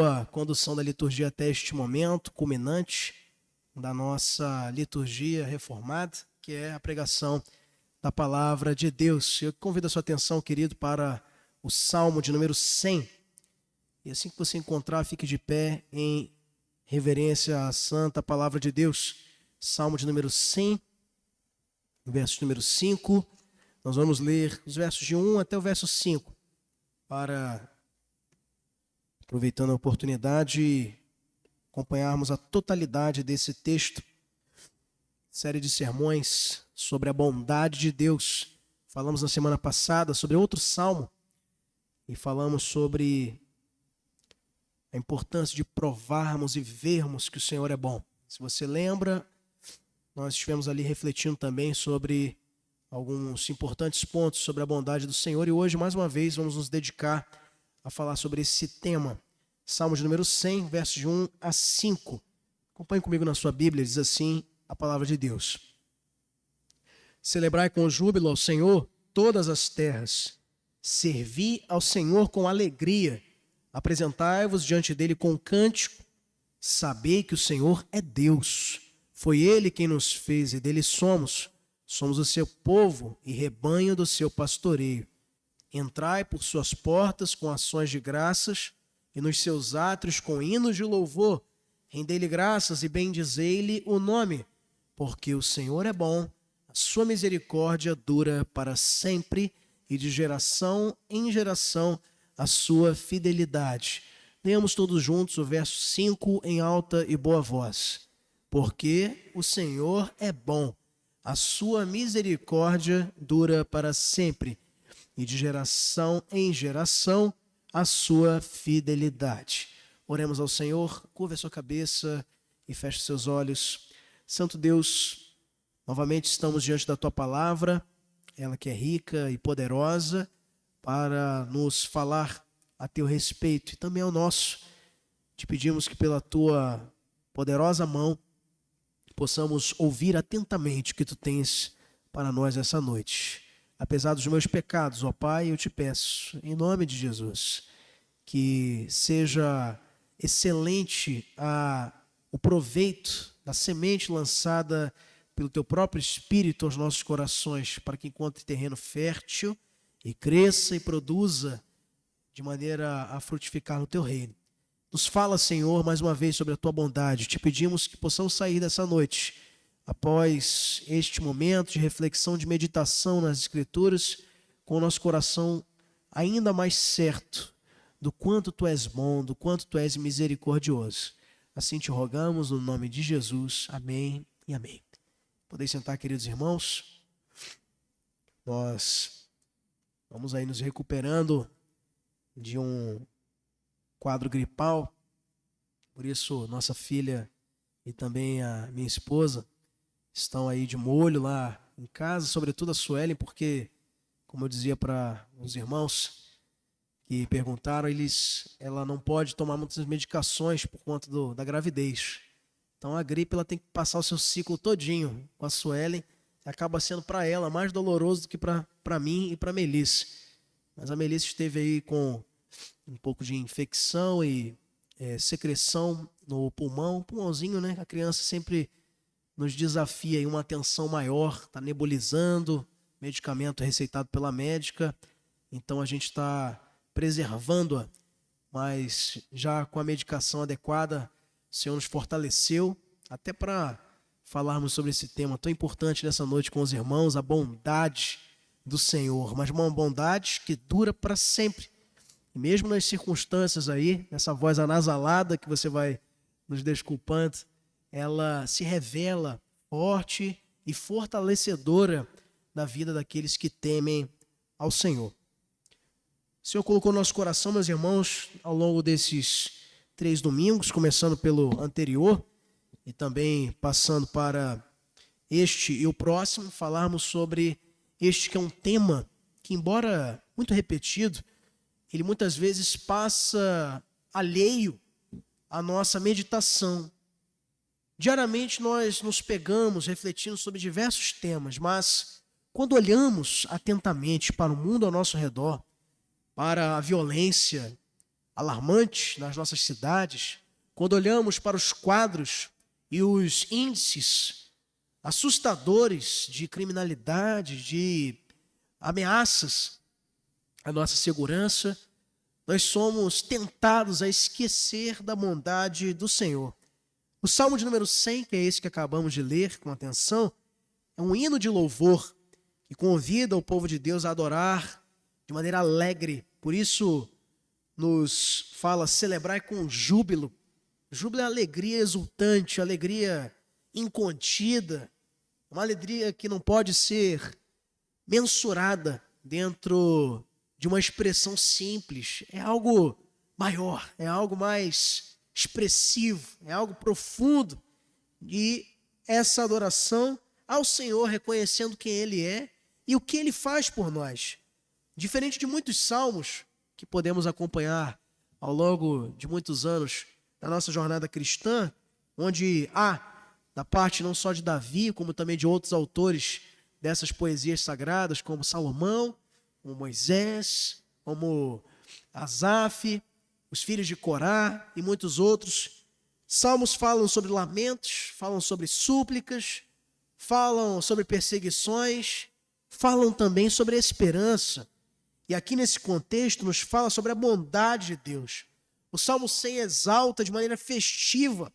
A condução da liturgia até este momento, culminante da nossa liturgia reformada, que é a pregação da palavra de Deus. Eu convido a sua atenção, querido, para o Salmo de número 100. E assim que você encontrar, fique de pé em reverência à santa palavra de Deus. Salmo de número 100, verso número 5. Nós vamos ler os versos de 1 até o verso 5, para, aproveitando a oportunidade, acompanharmos a totalidade desse texto. Série de sermões sobre a bondade de Deus. Falamos na semana passada sobre outro salmo e falamos sobre a importância de provarmos e vermos que o Senhor é bom. Se você lembra, nós estivemos ali refletindo também sobre alguns importantes pontos sobre a bondade do Senhor e hoje, mais uma vez, vamos nos dedicar a falar sobre esse tema. Salmo de número 100, versos de 1 a 5. Acompanhe comigo na sua Bíblia, diz assim a palavra de Deus. Celebrai com júbilo ao Senhor todas as terras. Servi ao Senhor com alegria. Apresentai-vos diante dele com cântico. Sabei que o Senhor é Deus. Foi ele quem nos fez e dele somos. Somos o seu povo e rebanho do seu pastoreio. Entrai por suas portas com ações de graças e nos seus átrios com hinos de louvor. Rendei-lhe graças e bendizei-lhe o nome, porque o Senhor é bom, a sua misericórdia dura para sempre e de geração em geração a sua fidelidade. Leamos todos juntos o verso 5 em alta e boa voz. Porque o Senhor é bom, a sua misericórdia dura para sempre e de geração em geração a sua fidelidade. Oremos ao Senhor, curva a sua cabeça e feche seus olhos. Santo Deus, novamente estamos diante da tua palavra, ela que é rica e poderosa para nos falar a teu respeito e também ao nosso. Te pedimos que pela tua poderosa mão possamos ouvir atentamente o que tu tens para nós essa noite. Apesar dos meus pecados, ó Pai, eu te peço, em nome de Jesus, que seja excelente o proveito da semente lançada pelo teu próprio Espírito aos nossos corações, para que encontre terreno fértil e cresça e produza de maneira a frutificar no teu reino. Nos fala, Senhor, mais uma vez sobre a tua bondade. Te pedimos que possamos sair dessa noite, após este momento de reflexão, de meditação nas Escrituras, com o nosso coração ainda mais certo do quanto tu és bom, do quanto tu és misericordioso. Assim te rogamos no nome de Jesus. Amém e amém. Podeis sentar, queridos irmãos. Nós vamos aí nos recuperando de um quadro gripal. Por isso, nossa filha e também a minha esposa estão aí de molho lá em casa, sobretudo a Suelen, porque, como eu dizia para os irmãos que perguntaram, ela não pode tomar muitas medicações por conta da gravidez. Então a gripe ela tem que passar o seu ciclo todinho com a Suelen, acaba sendo para ela mais doloroso do que para mim e para a Melissa. Mas a Melissa esteve aí com um pouco de infecção e secreção no pulmãozinho, né? A criança sempre nos desafia em uma atenção maior, está nebulizando, medicamento receitado pela médica, então a gente está preservando-a, mas já com a medicação adequada, o Senhor nos fortaleceu, até para falarmos sobre esse tema tão importante nessa noite com os irmãos, a bondade do Senhor, mas uma bondade que dura para sempre. E mesmo nas circunstâncias aí, nessa voz anasalada que você vai nos desculpando, ela se revela forte e fortalecedora na vida daqueles que temem ao Senhor. O Senhor colocou no nosso coração, meus irmãos, ao longo desses 3 domingos, começando pelo anterior e também passando para este e o próximo, falarmos sobre este que é um tema que, embora muito repetido, ele muitas vezes passa alheio à nossa meditação. Diariamente nós nos pegamos refletindo sobre diversos temas, mas quando olhamos atentamente para o mundo ao nosso redor, para a violência, alarmantes nas nossas cidades, quando olhamos para os quadros e os índices assustadores de criminalidade, de ameaças à nossa segurança, nós somos tentados a esquecer da bondade do Senhor. O Salmo de número 100, que é esse que acabamos de ler com atenção, é um hino de louvor que convida o povo de Deus a adorar de maneira alegre. Por isso, nos fala celebrar com júbilo. Júbilo é alegria exultante, alegria incontida, uma alegria que não pode ser mensurada dentro de uma expressão simples. É algo maior, é algo mais expressivo, é algo profundo. E essa adoração ao Senhor, reconhecendo quem Ele é e o que Ele faz por nós. Diferente de muitos salmos que podemos acompanhar ao longo de muitos anos da nossa jornada cristã, onde há, da parte não só de Davi, como também de outros autores dessas poesias sagradas, como Salomão, como Moisés, como Asaf, os filhos de Corá e muitos outros. Salmos falam sobre lamentos, falam sobre súplicas, falam sobre perseguições, falam também sobre esperança. E aqui nesse contexto nos fala sobre a bondade de Deus. O Salmo 100 exalta de maneira festiva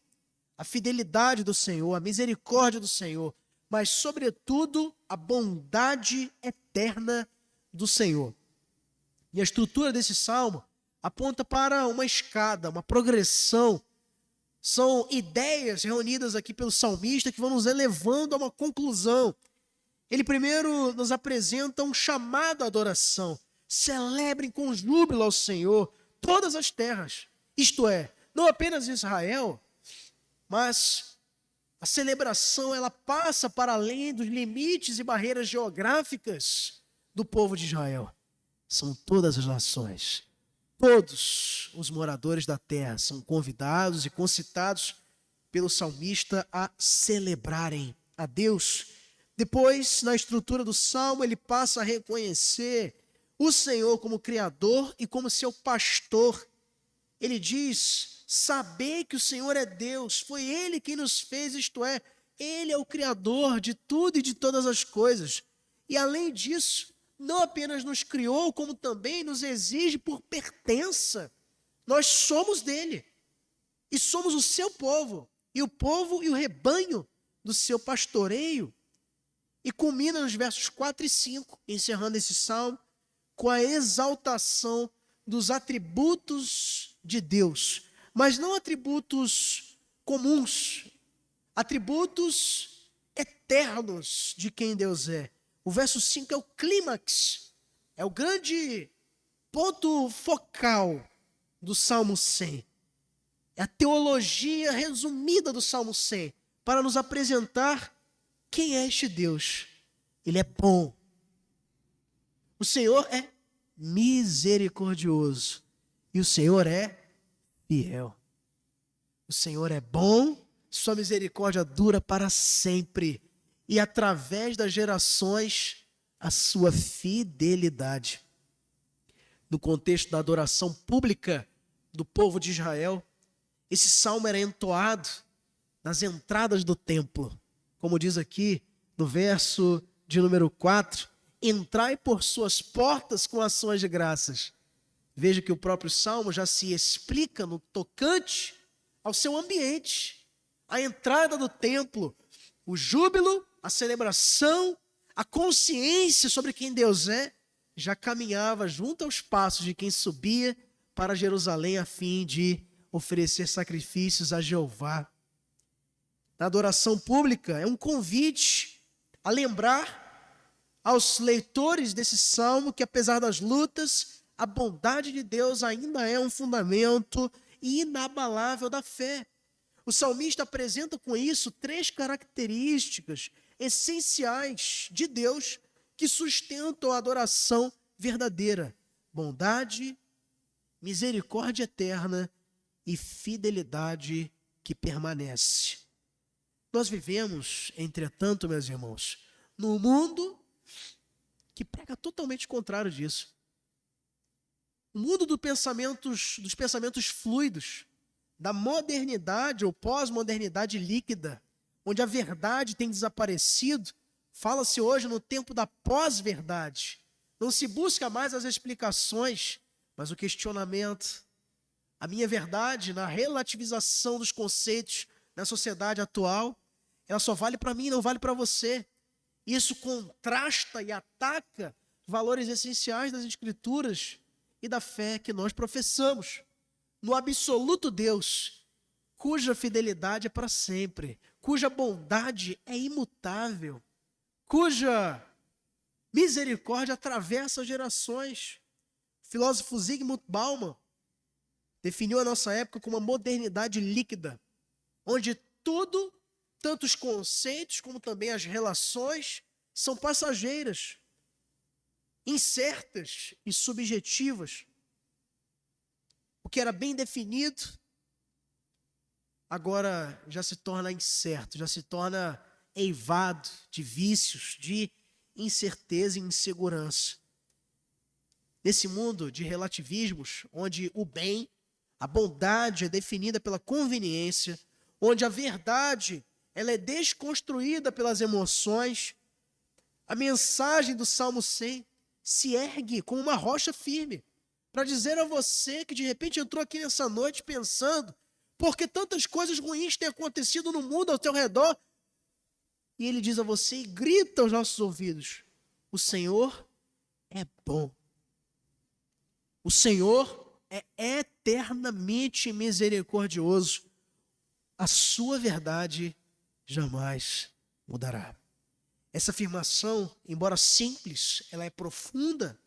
a fidelidade do Senhor, a misericórdia do Senhor, mas sobretudo a bondade eterna do Senhor. E a estrutura desse salmo aponta para uma escada, uma progressão. São ideias reunidas aqui pelo salmista que vão nos elevando a uma conclusão. Ele primeiro nos apresenta um chamado à adoração. Celebrem com júbilo ao Senhor todas as terras. Isto é, não apenas Israel, mas a celebração ela passa para além dos limites e barreiras geográficas do povo de Israel. São todas as nações. Todos os moradores da terra são convidados e concitados pelo salmista a celebrarem a Deus. Depois, na estrutura do salmo, ele passa a reconhecer o Senhor como Criador e como seu pastor. Ele diz: saber que o Senhor é Deus, foi Ele quem nos fez, isto é, Ele é o Criador de tudo e de todas as coisas. E além disso, não apenas nos criou, como também nos exige por pertença. Nós somos dele e somos o seu povo, e o rebanho do seu pastoreio. E culmina nos versos 4 e 5, encerrando esse salmo, com a exaltação dos atributos de Deus, mas não atributos comuns, atributos eternos de quem Deus é. O verso 5 é o clímax, é o grande ponto focal do Salmo 100. É a teologia resumida do Salmo 100, para nos apresentar quem é este Deus. Ele é bom. O Senhor é misericordioso. E o Senhor é fiel. O Senhor é bom, sua misericórdia dura para sempre. E através das gerações, a sua fidelidade. No contexto da adoração pública do povo de Israel, esse salmo era entoado nas entradas do templo. Como diz aqui no verso de número 4, entrai por suas portas com ações de graças. Veja que o próprio salmo já se explica no tocante ao seu ambiente. A entrada do templo, o júbilo, a celebração, a consciência sobre quem Deus é, já caminhava junto aos passos de quem subia para Jerusalém a fim de oferecer sacrifícios a Jeová. Na adoração pública é um convite a lembrar aos leitores desse salmo que, apesar das lutas, a bondade de Deus ainda é um fundamento inabalável da fé. O salmista apresenta com isso 3 características essenciais de Deus que sustentam a adoração verdadeira: bondade, misericórdia eterna e fidelidade que permanece. Nós vivemos, entretanto, meus irmãos, num mundo que prega totalmente o contrário disso. O mundo dos pensamentos fluidos, da modernidade ou pós-modernidade líquida, onde a verdade tem desaparecido, fala-se hoje no tempo da pós-verdade. Não se busca mais as explicações, mas o questionamento. A minha verdade, na relativização dos conceitos na sociedade atual, ela só vale para mim, não vale para você. Isso contrasta e ataca valores essenciais das Escrituras e da fé que nós professamos. No absoluto Deus, cuja fidelidade é para sempre, cuja bondade é imutável, cuja misericórdia atravessa gerações. O filósofo Zygmunt Bauman definiu a nossa época como uma modernidade líquida, onde tudo, tanto os conceitos como também as relações, são passageiras, incertas e subjetivas. O que era bem definido, agora já se torna incerto, já se torna eivado de vícios, de incerteza e insegurança. Nesse mundo de relativismos, onde o bem, a bondade é definida pela conveniência, onde a verdade ela é desconstruída pelas emoções, a mensagem do Salmo 100 se ergue como uma rocha firme para dizer a você que de repente entrou aqui nessa noite pensando por que tantas coisas ruins têm acontecido no mundo ao teu redor. E ele diz a você e grita aos nossos ouvidos: o Senhor é bom. O Senhor é eternamente misericordioso. A sua verdade jamais mudará. Essa afirmação, embora simples, ela é profunda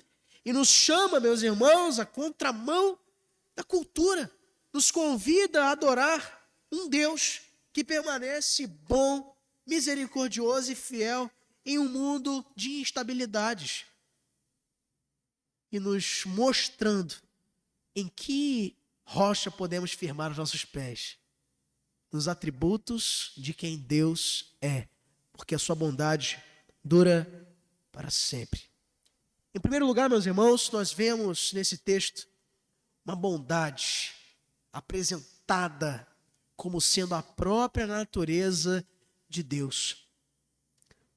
e nos chama, meus irmãos, à contramão da cultura. Nos convida a adorar um Deus que permanece bom, misericordioso e fiel em um mundo de instabilidades. E nos mostrando em que rocha podemos firmar os nossos pés. Nos atributos de quem Deus é. Porque a sua bondade dura para sempre. Em primeiro lugar, meus irmãos, nós vemos nesse texto uma bondade apresentada como sendo a própria natureza de Deus.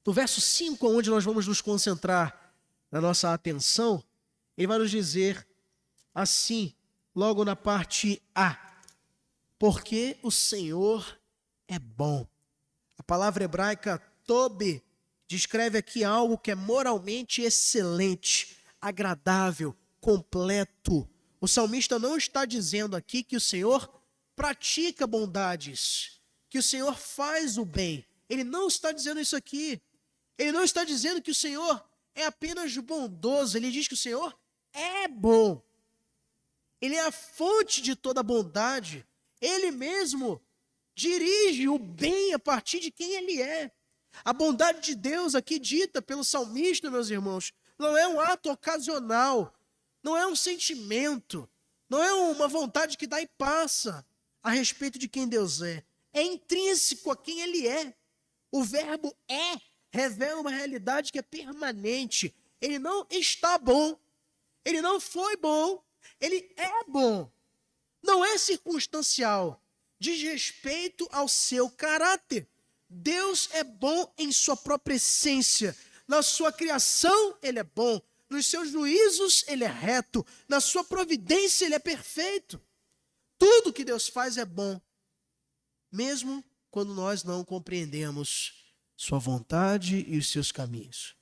No verso 5, onde nós vamos nos concentrar na nossa atenção, ele vai nos dizer assim, logo na parte A: porque o Senhor é bom. A palavra hebraica tobe descreve aqui algo que é moralmente excelente, agradável, completo. O salmista não está dizendo aqui que o Senhor pratica bondades, que o Senhor faz o bem. Ele não está dizendo isso aqui. Ele não está dizendo que o Senhor é apenas bondoso. Ele diz que o Senhor é bom. Ele é a fonte de toda bondade. Ele mesmo dirige o bem a partir de quem Ele é. A bondade de Deus aqui dita pelo salmista, meus irmãos, não é um ato ocasional, não é um sentimento, não é uma vontade que dá e passa a respeito de quem Deus é. É intrínseco a quem Ele é. O verbo é revela uma realidade que é permanente. Ele não está bom, Ele não foi bom, Ele é bom. Não é circunstancial, diz respeito ao seu caráter. Deus é bom em sua própria essência. Na sua criação, Ele é bom. Nos seus juízos, Ele é reto. Na sua providência, Ele é perfeito. Tudo que Deus faz é bom, mesmo quando nós não compreendemos sua vontade e os seus caminhos.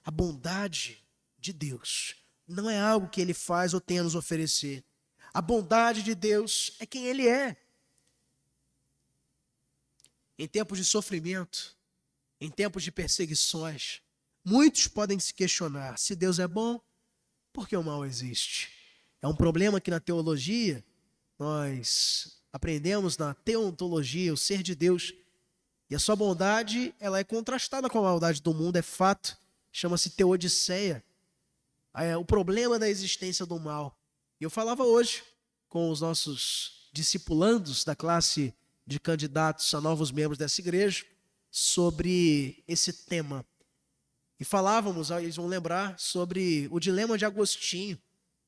A bondade de Deus não é algo que Ele faz ou tem a nos oferecer. A bondade de Deus é quem Ele é. Em tempos de sofrimento, em tempos de perseguições, muitos podem se questionar: se Deus é bom, por que o mal existe? É um problema que na teologia, nós aprendemos na teontologia, o ser de Deus, e a sua bondade ela é contrastada com a maldade do mundo, é fato, chama-se teodiceia. É o problema da existência do mal. E eu falava hoje com os nossos discipulandos da classe de candidatos a novos membros dessa igreja sobre esse tema. E falávamos, eles vão lembrar, sobre o dilema de Agostinho.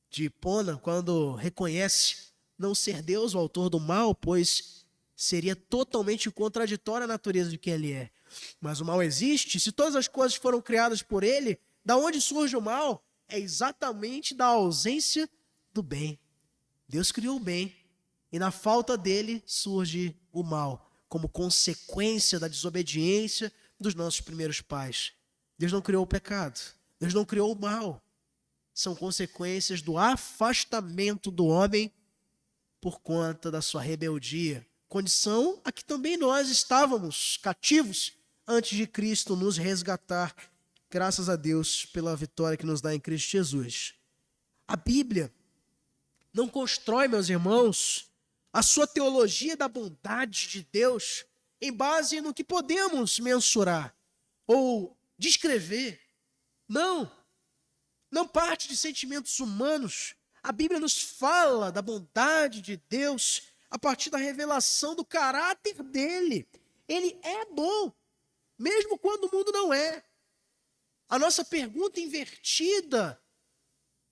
de Hipona, quando reconhece não ser Deus o autor do mal, pois seria totalmente contraditória à natureza de quem ele é. Mas o mal existe, se todas as coisas foram criadas por ele, da onde surge o mal? É exatamente da ausência do bem. Deus criou o bem, e na falta dele surge o mal, como consequência da desobediência dos nossos primeiros pais. Deus não criou o pecado, Deus não criou o mal. São consequências do afastamento do homem por conta da sua rebeldia. Condição a que também nós estávamos cativos antes de Cristo nos resgatar, graças a Deus pela vitória que nos dá em Cristo Jesus. A Bíblia não constrói, meus irmãos, a sua teologia da bondade de Deus em base no que podemos mensurar ou descrever. Não parte de sentimentos humanos. A Bíblia nos fala da bondade de Deus a partir da revelação do caráter dele. Ele é bom, mesmo quando o mundo não é. A nossa pergunta invertida,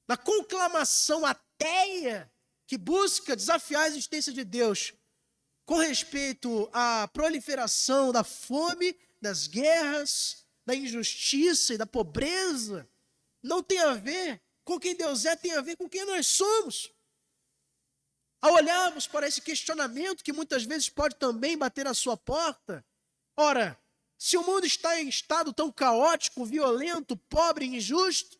na conclamação ateia que busca desafiar a existência de Deus com respeito à proliferação da fome, das guerras, da injustiça e da pobreza, não tem a ver com quem Deus é, tem a ver com quem nós somos. Ao olharmos para esse questionamento que muitas vezes pode também bater à sua porta, ora, se o mundo está em estado tão caótico, violento, pobre e injusto,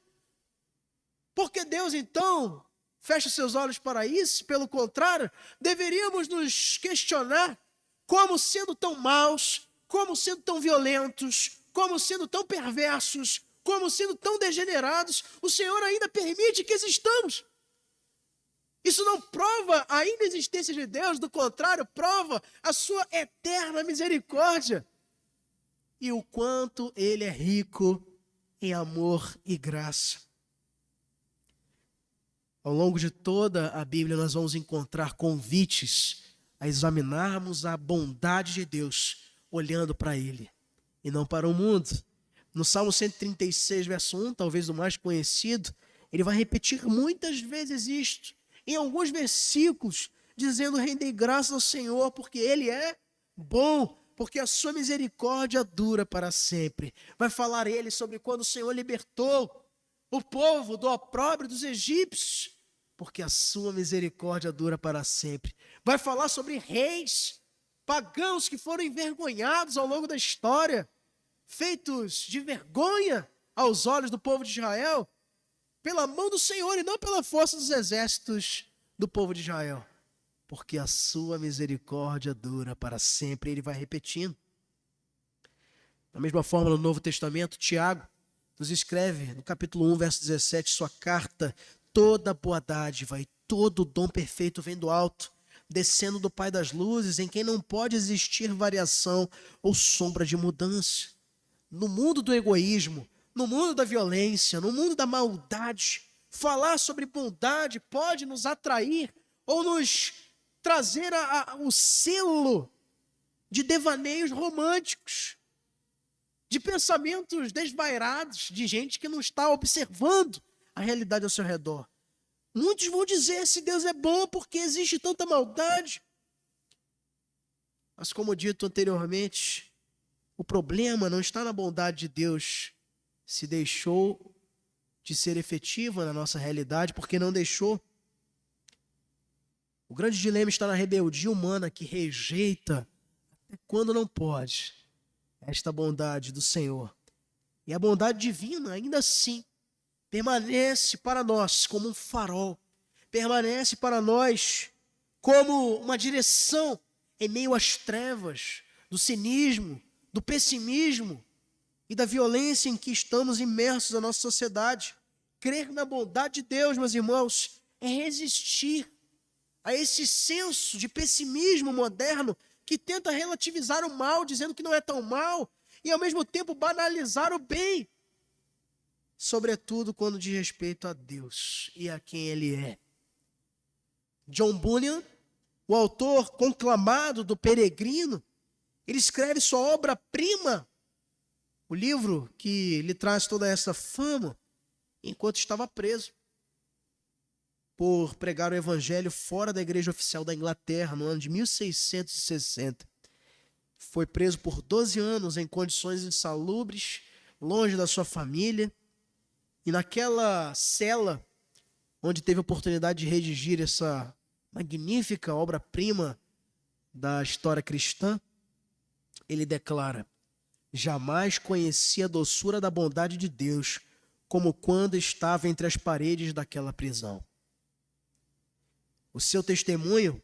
por que Deus então fecha seus olhos para isso? Pelo contrário, deveríamos nos questionar como sendo tão maus, como sendo tão violentos, como sendo tão perversos, como sendo tão degenerados, o Senhor ainda permite que existamos. Isso não prova a inexistência de Deus, do contrário, prova a sua eterna misericórdia e o quanto Ele é rico em amor e graça. Ao longo de toda a Bíblia nós vamos encontrar convites a examinarmos a bondade de Deus, olhando para Ele e não para o mundo. No Salmo 136, verso 1, talvez o mais conhecido, ele vai repetir muitas vezes isto, em alguns versículos, dizendo: rendei graças ao Senhor, porque Ele é bom, porque a sua misericórdia dura para sempre. Vai falar ele sobre quando o Senhor libertou o povo do opróbrio dos egípcios, porque a sua misericórdia dura para sempre. Vai falar sobre reis pagãos que foram envergonhados ao longo da história, feitos de vergonha aos olhos do povo de Israel, pela mão do Senhor e não pela força dos exércitos do povo de Israel, porque a sua misericórdia dura para sempre. Ele vai repetindo. Da mesma forma, no Novo Testamento, Tiago nos escreve, no capítulo 1, verso 17, sua carta: toda boa dádiva e todo dom perfeito vem do alto, descendo do Pai das luzes, em quem não pode existir variação ou sombra de mudança. No mundo do egoísmo, no mundo da violência, no mundo da maldade, falar sobre bondade pode nos atrair ou nos trazer o selo de devaneios românticos, de pensamentos desvairados, de gente que não está observando a realidade ao seu redor. Muitos vão dizer: se Deus é bom, porque existe tanta maldade? Mas como dito anteriormente, o problema não está na bondade de Deus, se deixou de ser efetiva na nossa realidade, porque não deixou. O grande dilema está na rebeldia humana que rejeita, até quando não pode, esta bondade do Senhor. E a bondade divina, ainda assim, permanece para nós como um farol, permanece para nós como uma direção em meio às trevas, do cinismo, do pessimismo e da violência em que estamos imersos na nossa sociedade. Crer na bondade de Deus, meus irmãos, é resistir a esse senso de pessimismo moderno que tenta relativizar o mal, dizendo que não é tão mal, e ao mesmo tempo banalizar o bem, sobretudo quando diz respeito a Deus e a quem Ele é. John Bunyan, o autor conclamado do Peregrino, ele escreve sua obra-prima, o livro que lhe traz toda essa fama, enquanto estava preso. por pregar o evangelho fora da igreja oficial da Inglaterra, no ano de 1660. Foi preso por 12 anos em condições insalubres, longe da sua família. E naquela cela, onde teve a oportunidade de redigir essa magnífica obra-prima da história cristã, ele declara: jamais conheci a doçura da bondade de Deus, como quando estava entre as paredes daquela prisão. O seu testemunho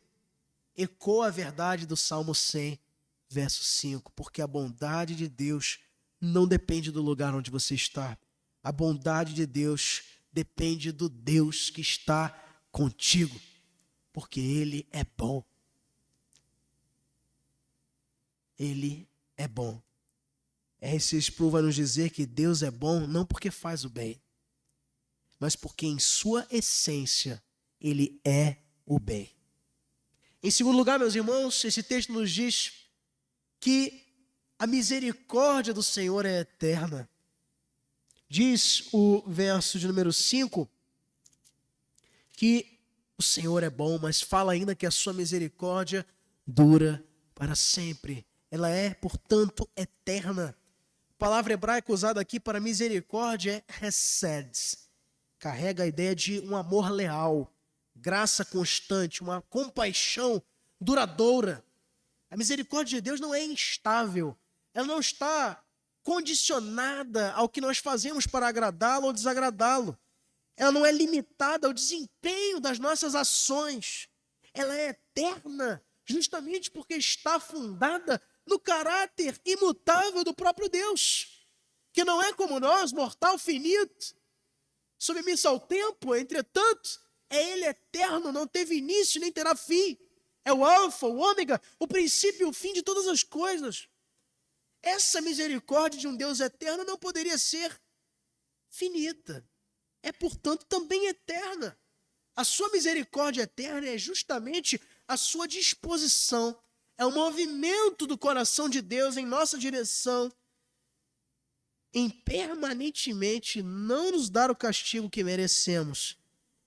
ecoa a verdade do Salmo 100, verso 5, porque a bondade de Deus não depende do lugar onde você está. A bondade de Deus depende do Deus que está contigo, porque Ele é bom. Ele é bom. R.C. Sproul vai nos dizer que Deus é bom não porque faz o bem, mas porque em sua essência Ele é o bem. Em segundo lugar, meus irmãos, esse texto nos diz que a misericórdia do Senhor é eterna. Diz o verso de número 5 que o Senhor é bom, mas fala ainda que a sua misericórdia dura para sempre. Ela é, portanto, eterna. A palavra hebraica usada aqui para misericórdia é hesed. Carrega a ideia de um amor leal, graça constante, uma compaixão duradoura. A misericórdia de Deus não é instável. Ela não está condicionada ao que nós fazemos para agradá-lo ou desagradá-lo. Ela não é limitada ao desempenho das nossas ações. Ela é eterna, justamente porque está fundada no caráter imutável do próprio Deus, que não é como nós, mortal, finito, submisso ao tempo. Entretanto, é Ele eterno, não teve início nem terá fim. É o alfa, o ômega, o princípio e o fim de todas as coisas. Essa misericórdia de um Deus eterno não poderia ser finita. É, portanto, também eterna. A sua misericórdia eterna é justamente a sua disposição. É o movimento do coração de Deus em nossa direção, em permanentemente não nos dar o castigo que merecemos,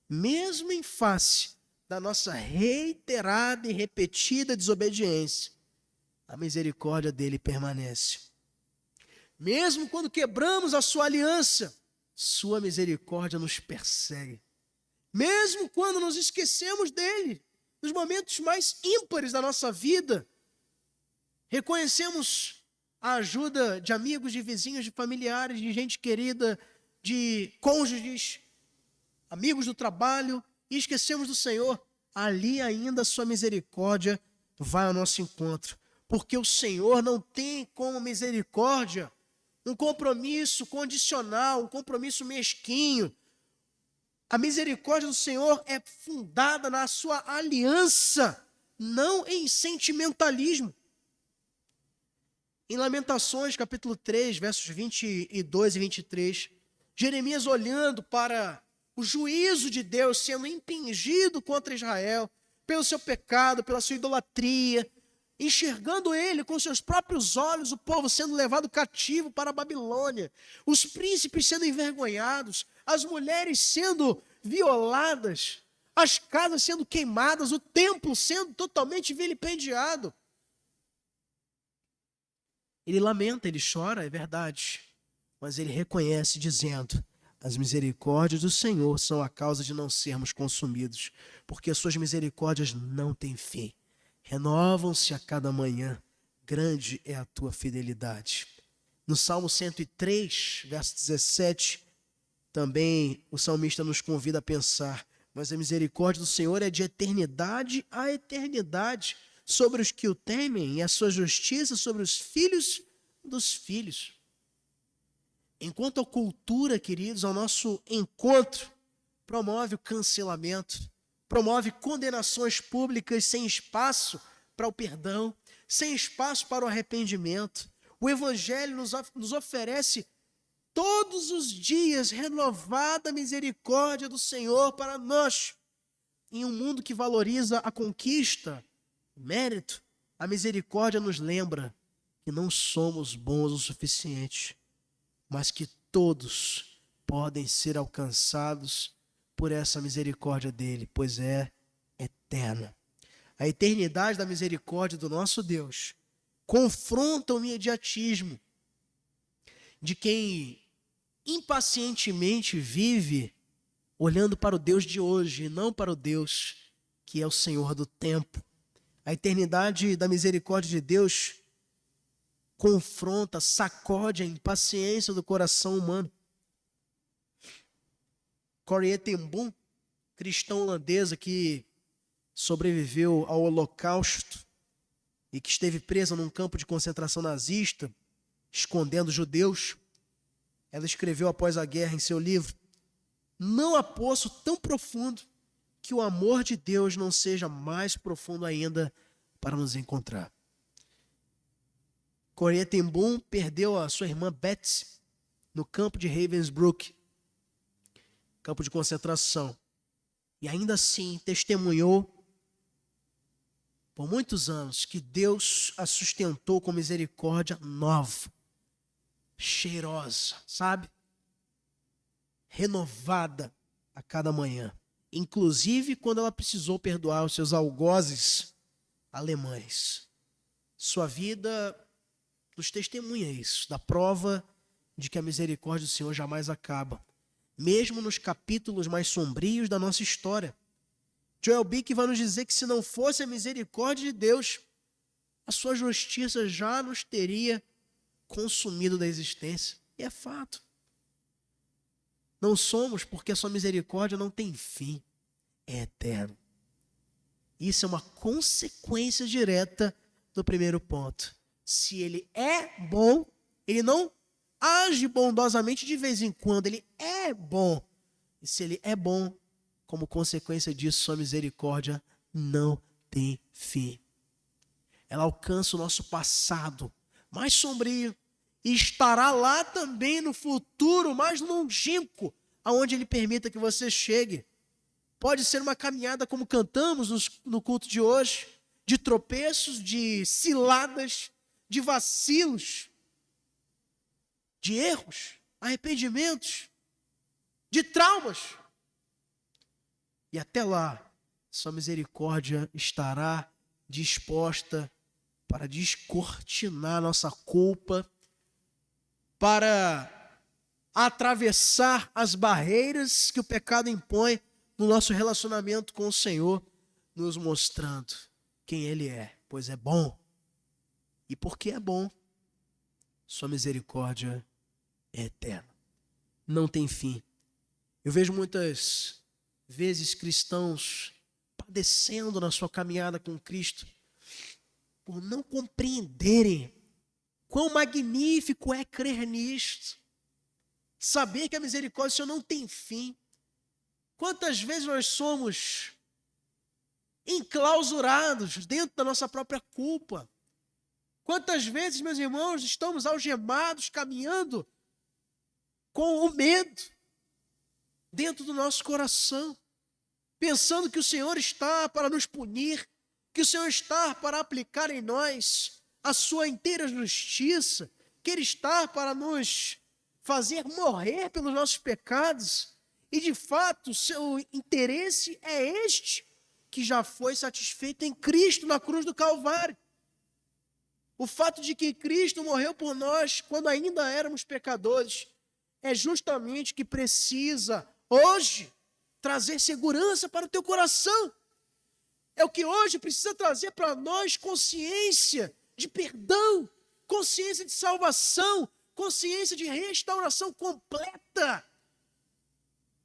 mesmo em face da nossa reiterada e repetida desobediência. A misericórdia dele permanece. Mesmo quando quebramos a sua aliança, sua misericórdia nos persegue. Mesmo quando nos esquecemos dele, nos momentos mais ímpares da nossa vida, reconhecemos a ajuda de amigos, de vizinhos, de familiares, de gente querida, de cônjuges, amigos do trabalho, e esquecemos do Senhor, ali ainda a sua misericórdia vai ao nosso encontro. Porque o Senhor não tem como misericórdia um compromisso condicional, um compromisso mesquinho. A misericórdia do Senhor é fundada na sua aliança, não em sentimentalismo. Em Lamentações, capítulo 3, versos 22 e 23, Jeremias, olhando para o juízo de Deus sendo impingido contra Israel, pelo seu pecado, pela sua idolatria, enxergando ele com seus próprios olhos, o povo sendo levado cativo para a Babilônia, os príncipes sendo envergonhados, as mulheres sendo violadas, as casas sendo queimadas, o templo sendo totalmente vilipendiado. Ele lamenta, ele chora, é verdade, mas ele reconhece dizendo: as misericórdias do Senhor são a causa de não sermos consumidos, porque as suas misericórdias não têm fim. Renovam-se a cada manhã, grande é a tua fidelidade. No Salmo 103, verso 17, também o salmista nos convida a pensar: mas a misericórdia do Senhor é de eternidade a eternidade sobre os que o temem, e a sua justiça sobre os filhos dos filhos. Enquanto a cultura, queridos, ao nosso encontro, promove o cancelamento, promove condenações públicas sem espaço para o perdão, sem espaço para o arrependimento, o Evangelho nos oferece todos os dias renovada misericórdia do Senhor para nós. Em um mundo que valoriza a conquista, o mérito, a misericórdia nos lembra que não somos bons o suficiente, mas que todos podem ser alcançados por essa misericórdia dele, pois é eterna. A eternidade da misericórdia do nosso Deus confronta o imediatismo de quem impacientemente vive olhando para o Deus de hoje e não para o Deus que é o Senhor do tempo. A eternidade da misericórdia de Deus confronta, sacode a impaciência do coração humano. Corrie ten Boom, cristão holandesa que sobreviveu ao Holocausto e que esteve presa num campo de concentração nazista, escondendo judeus, ela escreveu após a guerra em seu livro: não há poço tão profundo que o amor de Deus não seja mais profundo ainda para nos encontrar. Corrie ten Boom perdeu a sua irmã Betsy no campo de Ravensbrück, campo de concentração, e ainda assim testemunhou por muitos anos que Deus a sustentou com misericórdia nova, cheirosa, sabe? Renovada a cada manhã. Inclusive quando ela precisou perdoar os seus algozes alemães. Sua vida nos testemunha isso, da prova de que a misericórdia do Senhor jamais acaba, mesmo nos capítulos mais sombrios da nossa história. Joel Bick vai nos dizer que se não fosse a misericórdia de Deus, a sua justiça já nos teria consumido da existência. E é fato. Não somos porque a sua misericórdia não tem fim, é eterno. Isso é uma consequência direta do primeiro ponto. Se ele é bom, ele não age bondosamente de vez em quando, ele é bom. E se ele é bom, como consequência disso, sua misericórdia não tem fim. Ela alcança o nosso passado mais sombrio e estará lá também no futuro mais longínquo, aonde ele permita que você chegue. Pode ser uma caminhada como cantamos no culto de hoje, de tropeços, de ciladas, de vacilos, de erros, arrependimentos, de traumas. E até lá, sua misericórdia estará disposta para descortinar nossa culpa, para atravessar as barreiras que o pecado impõe no nosso relacionamento com o Senhor, nos mostrando quem Ele é, pois é bom. E porque é bom, sua misericórdia é eterna, não tem fim. Eu vejo muitas vezes cristãos padecendo na sua caminhada com Cristo por não compreenderem quão magnífico é crer nisto, saber que a misericórdia do Senhor não tem fim. Quantas vezes nós somos enclausurados dentro da nossa própria culpa? Quantas vezes, meus irmãos, estamos algemados, caminhando com o medo dentro do nosso coração, pensando que o Senhor está para nos punir, que o Senhor está para aplicar em nós a sua inteira justiça, que Ele está para nos fazer morrer pelos nossos pecados. E de fato, o seu interesse é este, que já foi satisfeito em Cristo na cruz do Calvário. O fato de que Cristo morreu por nós quando ainda éramos pecadores é justamente o que precisa hoje trazer segurança para o teu coração. É o que hoje precisa trazer para nós consciência de perdão, consciência de salvação, consciência de restauração completa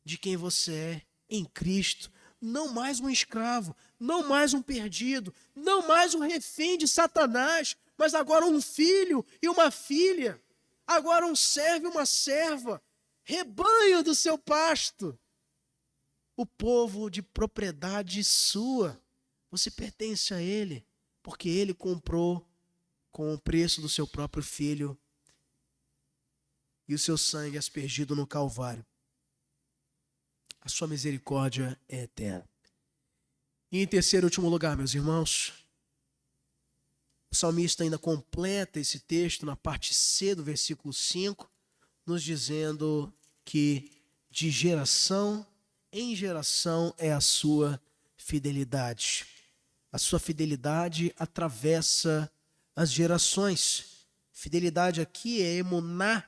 de quem você é em Cristo. Não mais um escravo, não mais um perdido, não mais um refém de Satanás, mas agora um filho e uma filha, agora um servo e uma serva, rebanho do seu pasto, o povo de propriedade sua. Você pertence a Ele, porque Ele comprou com o preço do seu próprio filho e o seu sangue aspergido no Calvário. A sua misericórdia é eterna. E em terceiro e último lugar, meus irmãos, o salmista ainda completa esse texto na parte C do versículo 5, nos dizendo que de geração em geração é a sua fidelidade. A sua fidelidade atravessa as gerações. Fidelidade aqui é emuná,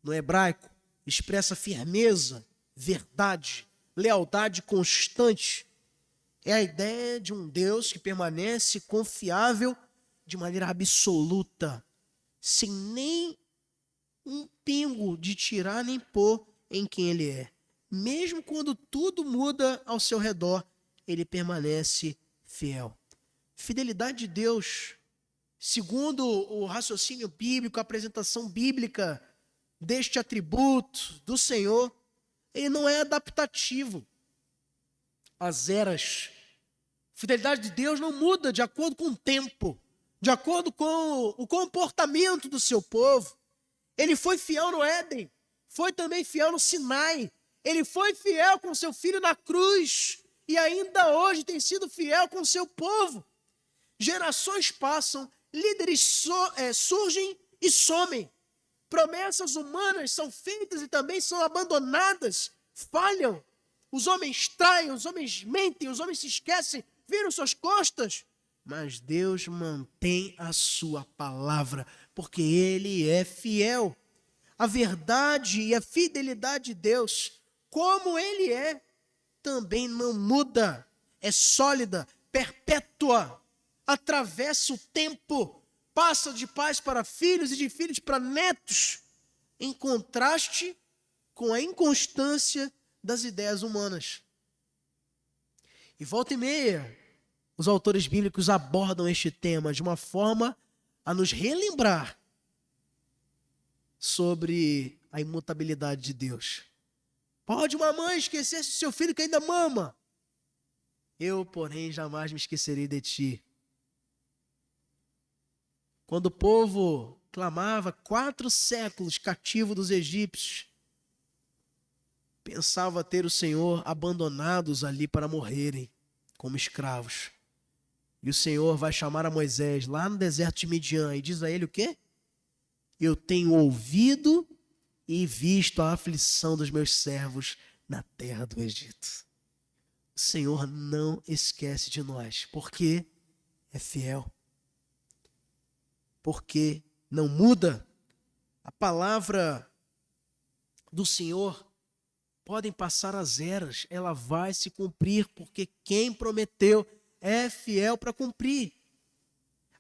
no hebraico, expressa firmeza, verdade, lealdade constante. É a ideia de um Deus que permanece confiável de maneira absoluta, sem nem um pingo de tirar nem pôr em quem ele é. Mesmo quando tudo muda ao seu redor, ele permanece fiel. Fidelidade de Deus, segundo o raciocínio bíblico, a apresentação bíblica deste atributo do Senhor, ele não é adaptativo às eras. A fidelidade de Deus não muda de acordo com o tempo, de acordo com o comportamento do seu povo. Ele foi fiel no Éden, foi também fiel no Sinai, ele foi fiel com seu filho na cruz e ainda hoje tem sido fiel com o seu povo. Gerações passam, líderes surgem e somem. Promessas humanas são feitas e também são abandonadas, falham. Os homens traem, os homens mentem, os homens se esquecem, viram suas costas. Mas Deus mantém a sua palavra, porque Ele é fiel. A verdade e a fidelidade de Deus, como Ele é, também não muda. É sólida, perpétua, atravessa o tempo, passa de pais para filhos e de filhos para netos, em contraste com a inconstância das ideias humanas. E volta e meia, os autores bíblicos abordam este tema de uma forma a nos relembrar sobre a imutabilidade de Deus. Pode uma mãe esquecer se seu filho que ainda mama. Eu, porém, jamais me esquecerei de ti. Quando o povo clamava 4 séculos cativo dos egípcios, pensava ter o Senhor abandonados ali para morrerem como escravos. E o Senhor vai chamar a Moisés lá no deserto de Midian e diz a ele o quê? Eu tenho ouvido e visto a aflição dos meus servos na terra do Egito. O Senhor não esquece de nós, porque é fiel. Porque não muda. A palavra do Senhor podem passar as eras, ela vai se cumprir, porque quem prometeu é fiel para cumprir.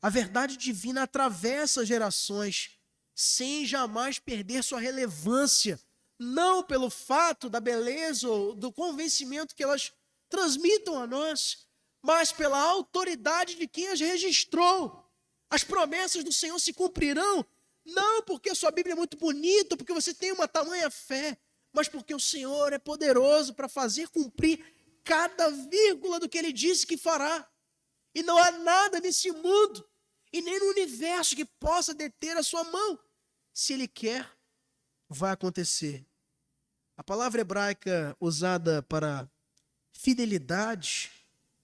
A verdade divina atravessa gerações, sem jamais perder sua relevância, não pelo fato da beleza ou do convencimento que elas transmitam a nós, mas pela autoridade de quem as registrou. As promessas do Senhor se cumprirão, não porque a sua Bíblia é muito bonita, porque você tem uma tamanha fé, mas porque o Senhor é poderoso para fazer cumprir cada vírgula do que Ele disse que fará. E não há nada nesse mundo e nem no universo que possa deter a sua mão. Se Ele quer, vai acontecer. A palavra hebraica usada para fidelidade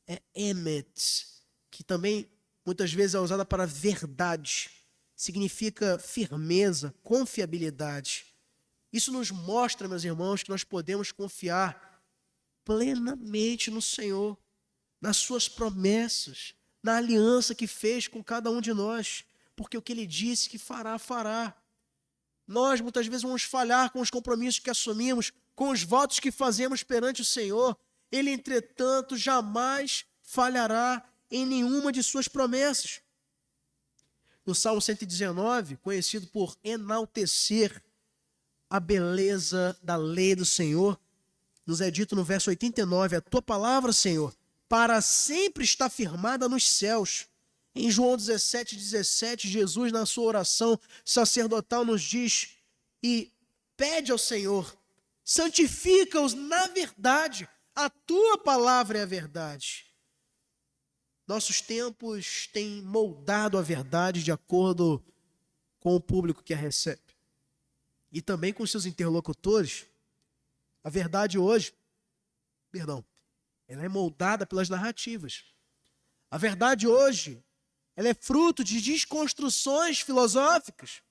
é emet, que também muitas vezes é usada para verdade. Significa firmeza, confiabilidade. Isso nos mostra, meus irmãos, que nós podemos confiar plenamente no Senhor, nas suas promessas, na aliança que fez com cada um de nós, porque o que Ele disse que fará, fará. Nós muitas vezes vamos falhar com os compromissos que assumimos, com os votos que fazemos perante o Senhor. Ele, entretanto, jamais falhará em nenhuma de suas promessas. No Salmo 119, conhecido por enaltecer a beleza da lei do Senhor, nos é dito no verso 89, a tua palavra, Senhor, para sempre está firmada nos céus. Em João 17, Jesus, na sua oração sacerdotal, nos diz e pede ao Senhor, santifica-os na verdade, a tua palavra é a verdade. Nossos tempos têm moldado a verdade de acordo com o público que a recebe. E também com seus interlocutores. A verdade hoje, ela é moldada pelas narrativas. A verdade hoje, ela é fruto de desconstruções filosóficas.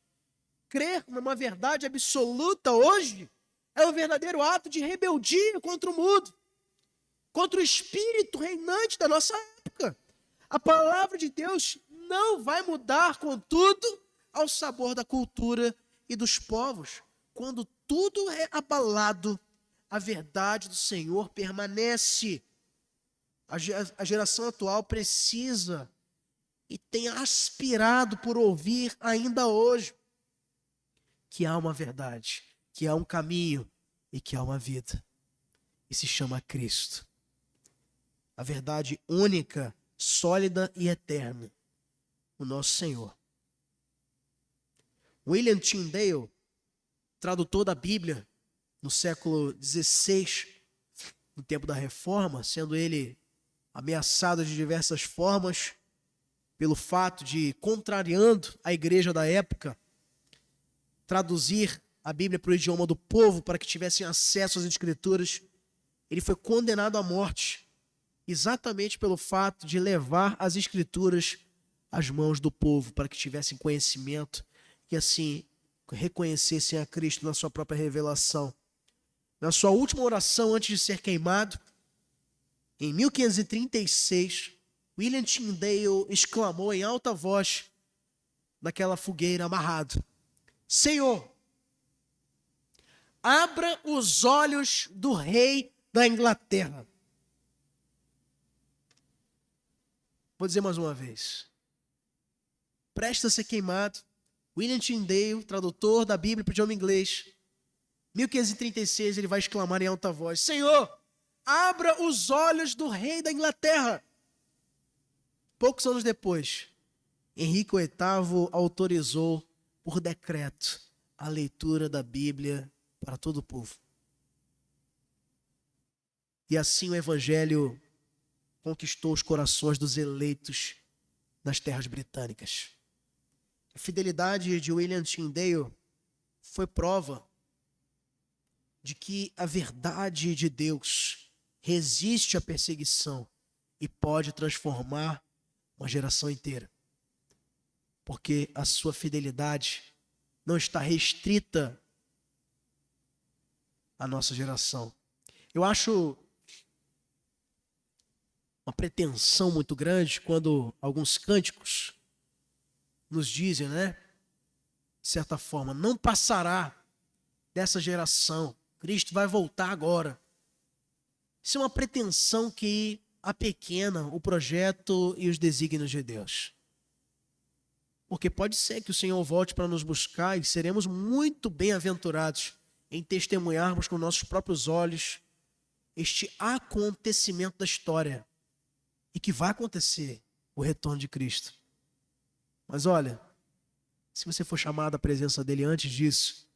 Crer numa verdade absoluta hoje É um verdadeiro ato de rebeldia contra o mundo, contra o espírito reinante da nossa época. A palavra de Deus não vai mudar, contudo, ao sabor da cultura e dos povos. Quando tudo é abalado, a verdade do Senhor permanece. A geração atual precisa e tem aspirado por ouvir ainda hoje que há uma verdade, que há um caminho e que há uma vida. E se chama Cristo. A verdade única, sólida e eterna, o nosso Senhor. William Tyndale, tradutor da Bíblia no século XVI, no tempo da Reforma, sendo ele ameaçado de diversas formas pelo fato de, contrariando a igreja da época, traduzir a Bíblia para o idioma do povo para que tivessem acesso às Escrituras. Ele foi condenado à morte exatamente pelo fato de levar as Escrituras às mãos do povo para que tivessem conhecimento e assim reconhecessem a Cristo na sua própria revelação. Na sua última oração antes de ser queimado, em 1536, William Tyndale exclamou em alta voz naquela fogueira amarrado: Senhor, abra os olhos do rei da Inglaterra. Vou dizer mais uma vez. Presta a ser queimado. William Tyndale, tradutor da Bíblia para o idioma inglês. 1536, ele vai exclamar em alta voz: Senhor, abra os olhos do rei da Inglaterra. Poucos anos depois, Henrique VIII autorizou, por decreto, a leitura da Bíblia para todo o povo. E assim o Evangelho conquistou os corações dos eleitos nas terras britânicas. A fidelidade de William Tyndale foi prova de que a verdade de Deus resiste à perseguição e pode transformar uma geração inteira. Porque a sua fidelidade não está restrita à nossa geração. Eu acho uma pretensão muito grande quando alguns cânticos nos dizem, de certa forma, não passará dessa geração, Cristo vai voltar agora. Isso é uma pretensão que apequena o projeto e os desígnios de Deus. Porque pode ser que o Senhor volte para nos buscar e seremos muito bem-aventurados em testemunharmos com nossos próprios olhos este acontecimento da história. E que vai acontecer o retorno de Cristo. Mas olha, se você for chamado à presença dele antes disso,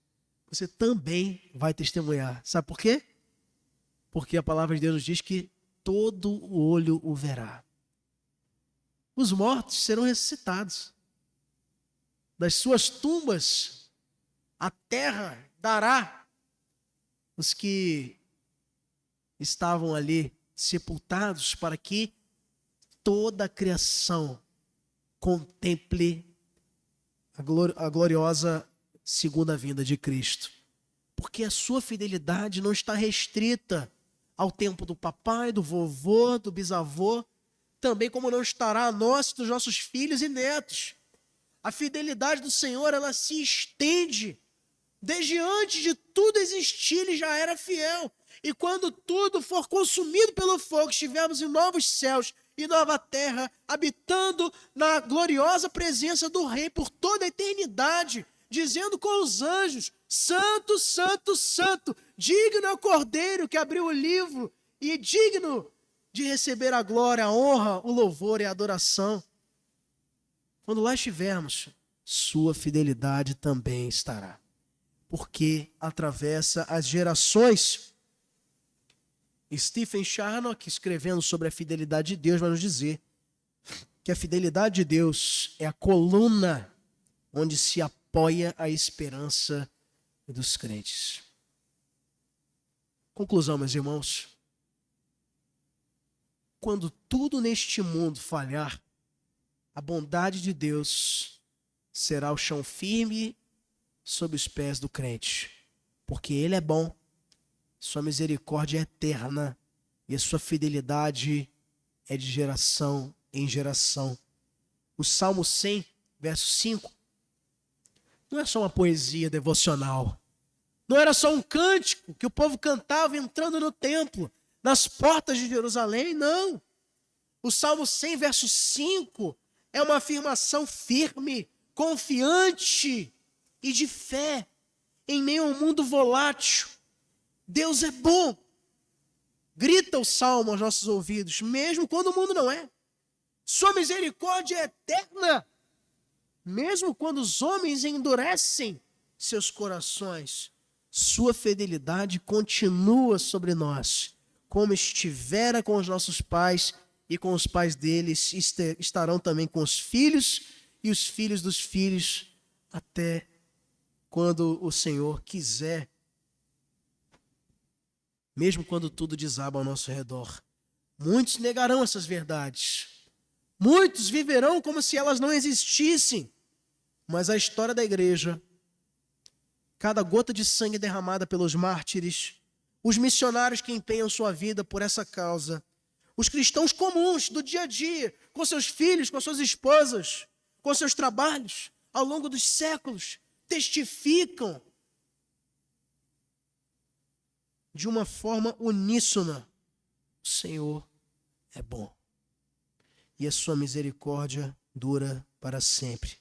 você também vai testemunhar. Sabe por quê? Porque a palavra de Deus nos diz que todo o olho o verá. Os mortos serão ressuscitados. Das suas tumbas, a terra dará os que estavam ali sepultados para que toda a criação contemple a gloriosa segunda vinda de Cristo. Porque a sua fidelidade não está restrita ao tempo do papai, do vovô, do bisavô, também como não estará a nós, dos nossos filhos e netos. A fidelidade do Senhor, ela se estende. Desde antes de tudo existir, ele já era fiel. E quando tudo for consumido pelo fogo, estivermos em novos céus e nova terra, habitando na gloriosa presença do Rei por toda a eternidade, dizendo com os anjos: Santo, Santo, Santo, digno é o Cordeiro que abriu o livro e digno de receber a glória, a honra, o louvor e a adoração. Quando lá estivermos, sua fidelidade também estará, porque atravessa as gerações. Stephen Charnock, escrevendo sobre a fidelidade de Deus, vai nos dizer que a fidelidade de Deus é a coluna onde se apoia a esperança dos crentes. Conclusão, meus irmãos. Quando tudo neste mundo falhar, a bondade de Deus será o chão firme sob os pés do crente, porque Ele é bom Sua misericórdia é eterna e a sua fidelidade é de geração em geração. O Salmo 100, verso 5, não é só uma poesia devocional. Não era só um cântico que o povo cantava entrando no templo, nas portas de Jerusalém, não. O Salmo 100, verso 5, é uma afirmação firme, confiante e de fé em meio a um mundo volátil. Deus é bom. Grita o Salmo aos nossos ouvidos, mesmo quando o mundo não é. Sua misericórdia é eterna, mesmo quando os homens endurecem seus corações. Sua fidelidade continua sobre nós, como estivera com os nossos pais e com os pais deles, estarão também com os filhos e os filhos dos filhos, até quando o Senhor quiser, mesmo quando tudo desaba ao nosso redor. Muitos negarão essas verdades. Muitos viverão como se elas não existissem. Mas a história da igreja, cada gota de sangue derramada pelos mártires, os missionários que empenham sua vida por essa causa, os cristãos comuns do dia a dia, com seus filhos, com suas esposas, com seus trabalhos, ao longo dos séculos, testificam de uma forma uníssona: o Senhor é bom e a sua misericórdia dura para sempre.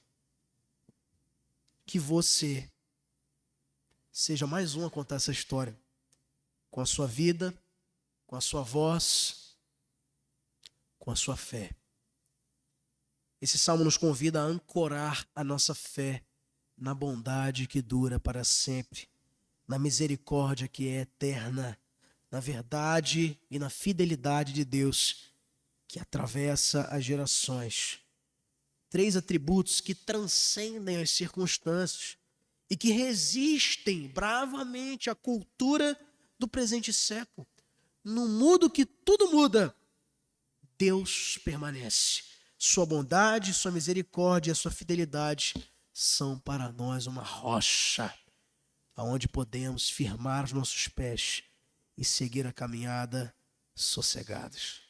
Que você seja mais um a contar essa história, com a sua vida, com a sua voz, com a sua fé. Esse salmo nos convida a ancorar a nossa fé na bondade que dura para sempre, na misericórdia que é eterna, na verdade e na fidelidade de Deus que atravessa as gerações. 3 atributos que transcendem as circunstâncias e que resistem bravamente à cultura do presente século. No mundo que tudo muda, Deus permanece. Sua bondade, sua misericórdia e a sua fidelidade são para nós uma rocha, aonde podemos firmar os nossos pés e seguir a caminhada sossegados.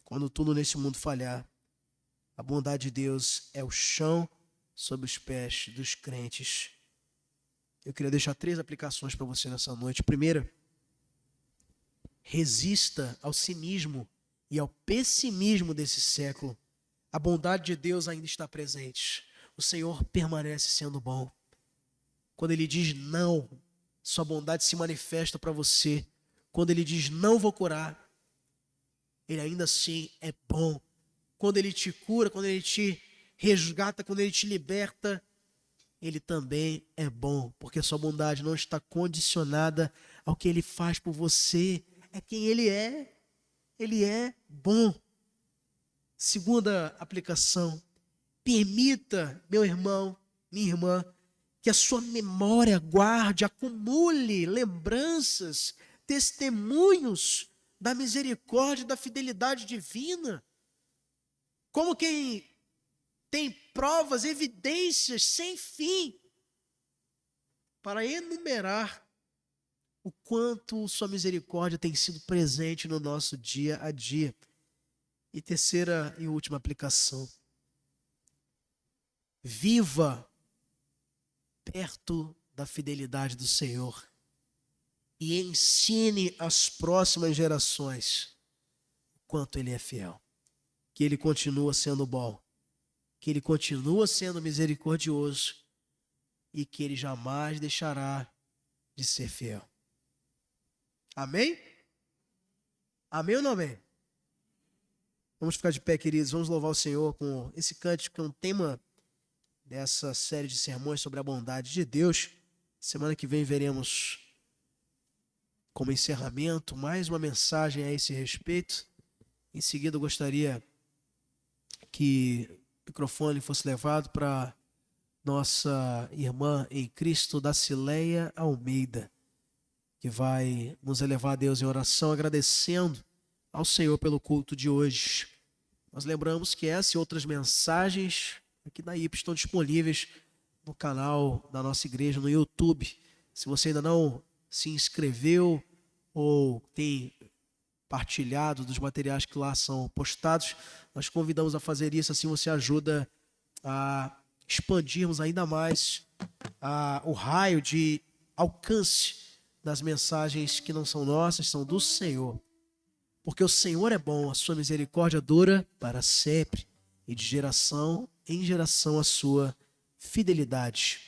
Quando tudo nesse mundo falhar, a bondade de Deus é o chão sob os pés dos crentes. Eu queria deixar 3 aplicações para você nessa noite. Primeira, resista ao cinismo e ao pessimismo desse século. A bondade de Deus ainda está presente. O Senhor permanece sendo bom. Quando Ele diz não, sua bondade se manifesta para você. Quando Ele diz não vou curar, Ele ainda assim é bom. Quando Ele te cura, quando Ele te resgata, quando Ele te liberta, Ele também é bom, porque a sua bondade não está condicionada ao que Ele faz por você, é quem Ele é bom. Segunda aplicação, permita, meu irmão, minha irmã, que a sua memória guarde, acumule lembranças, testemunhos da misericórdia e da fidelidade divina. Como quem tem provas, evidências sem fim para enumerar o quanto sua misericórdia tem sido presente no nosso dia a dia. E terceira e última aplicação. Viva perto da fidelidade do Senhor e ensine às próximas gerações o quanto Ele é fiel. Que Ele continua sendo bom, que Ele continua sendo misericordioso e que Ele jamais deixará de ser fiel. Amém? Amém ou não amém? Vamos ficar de pé, queridos, vamos louvar o Senhor com esse cântico, que é um tema dessa série de sermões sobre a bondade de Deus. Semana que vem veremos como encerramento mais uma mensagem a esse respeito. Em seguida eu gostaria que o microfone fosse levado para nossa irmã em Cristo, Dacileia Almeida, que vai nos elevar a Deus em oração, agradecendo ao Senhor pelo culto de hoje. Nós lembramos que essa e outras mensagens aqui da IP estão disponíveis no canal da nossa igreja no YouTube. Se você ainda não se inscreveu ou tem partilhado dos materiais que lá são postados, nós convidamos a fazer isso, assim você ajuda a expandirmos ainda mais o raio de alcance das mensagens que não são nossas, são do Senhor. Porque o Senhor é bom, a sua misericórdia dura para sempre, e de geração em geração a sua fidelidade.